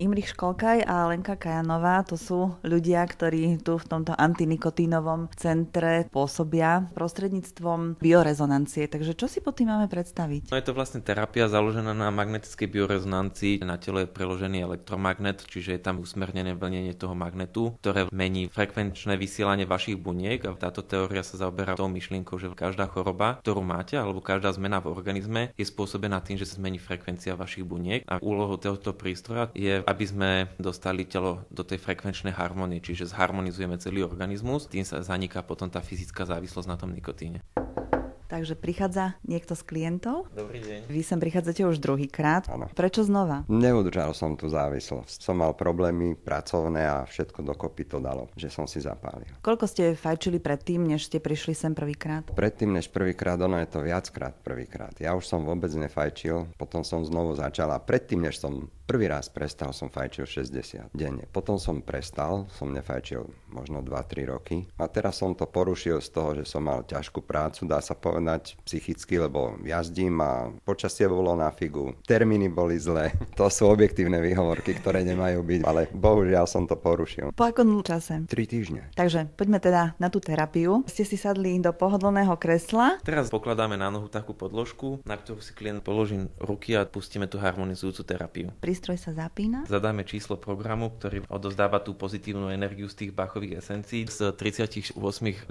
Imrich Školkaj a Lenka Kajanová, to sú ľudia, ktorí tu v tomto antinikotínovom centre pôsobia prostredníctvom biorezonancie. Takže čo si pod tým máme predstaviť? No je to vlastne terapia založená na magnetickej biorezonancii. Na telo je preložený elektromagnet, čiže je tam usmernené vlnenie toho magnetu, ktoré mení frekvenčné vysielanie vašich buniek, a táto teória sa zaoberá tou myšlienkou, že každá choroba, ktorú máte, alebo každá zmena v organizme je spôsobená tým, že sa zmení frekvencia vašich buniek, a úlohou tohto prístroja je, aby sme dostali telo do tej frekvenčnej harmonie, čiže zharmonizujeme celý organizmus, tým sa zaniká potom tá fyzická závislosť na tom nikotíne. Takže prichádza niekto z klientov. Dobrý deň. Vy sem prichádzate už druhýkrát. Áno. Prečo znova? Neudržal som tú závislosť. Som mal problémy pracovné a všetko dokopy to dalo, že som si zapálil. Koľko ste fajčili predtým, než ste prišli sem prvýkrát? Predtým, než prvýkrát, ono je to viackrát prvýkrát. Ja už som vôbec nefajčil, potom som znovu začal a predtým, než som prvý raz prestal, som fajčil 60 denne. Potom som prestal, som nefajčil možno 2-3 roky a teraz som to porušil z toho, že som mal ťažkú prácu, dá sa povedať psychicky, lebo jazdím a počasie bolo na figu, termíny boli zlé. To sú objektívne výhovorky, ktoré nemajú byť, ale bohužiaľ som to porušil. Po akom čase? 3 týždne. Takže poďme teda na tú terapiu. Ste si sadli do pohodlného kresla. Teraz pokladáme na nohu takú podložku, na ktorú si klient položí ruky a pustíme tú harmonizujúcu terapiu. Prístroj sa zapína. Zadáme číslo programu, ktorý odozdáva tú pozitívnu energiu z tých bachových esencií z 38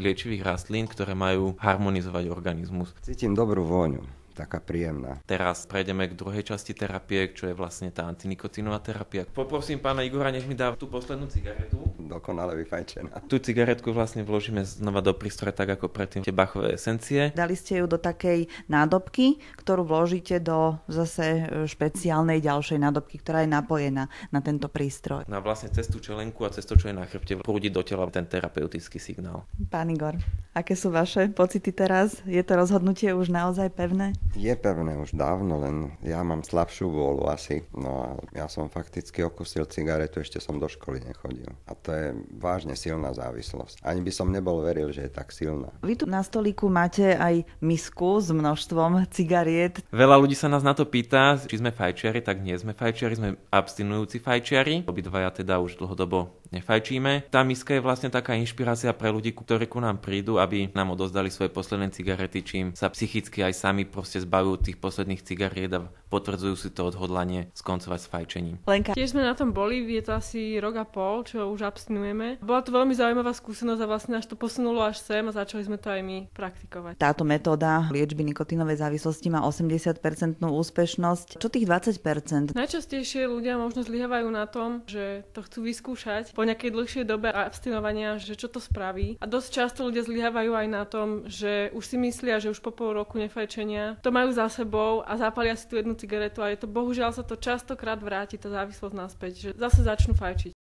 liečivých rastlín, ktoré majú harmonizovať organizmus. Cítim dobrú vôňu, taká príjemná. Teraz prejdeme k druhej časti terapie, čo je vlastne tá antinikotínová terapia. Poprosím pána Igora, nech mi dá tú poslednú cigaretu. Dokonale vyfajčená. Tú cigaretku vlastne vložíme znova do prístroja, tak ako predtým tie bachové esencie. Dali ste ju do takej nádobky, ktorú vložíte do zase špeciálnej ďalšej nádobky, ktorá je napojená na tento prístroj. No a vlastne cez tú čelenku a cez to, čo je na chrbte, prúdi do tela ten terapeutický signál. Pán Igor, aké sú vaše pocity teraz? Je to rozhodnutie už naozaj pevné? Je pevné už dávno, len ja mám slabšiu vôľu asi. No a ja som fakticky okusil cigaretu, ešte som do školy nechodil. A to je vážne silná závislosť. Ani by som nebol veril, že je tak silná. Vy tu na stolíku máte aj misku s množstvom cigariet. Veľa ľudí sa nás na to pýta, či sme fajčiari, tak nie sme fajčiari, sme abstinujúci fajčiari. Obidvaja teda už dlhodobo nefajčíme. Tá miska je vlastne taká inšpirácia pre ľudí, ktorí ku nám prídu, aby nám odozdali svoje posledné cigarety, čím sa psychicky aj sami proste zbavujú tých posledných cigariet a potvrdzujú si to odhodlanie skoncovať s fajčením. Lenka. Tiež sme na tom boli, je to asi rok a pol, čo už abstinujeme. Bola to veľmi zaujímavá skúsenosť a vlastne až to posunulo až sem a začali sme to aj my praktikovať. Táto metóda liečby nikotínovej závislosti má 80% úspešnosť. Čo tých 20%? Najčastejšie ľudia možno zlyhávajú na tom, že to chcú vyskúšať po nejakej dlhšej dobe abstinovania, že čo to spraví. A dosť často ľudia zlyhávajú aj na tom, že už si myslia, že už po pol roku nefajčenia to majú za sebou a zapália si tú jednu cigaretu a je to bohužiaľ sa to častokrát vráti tá závislosť naspäť, že zase začnú fajčiť.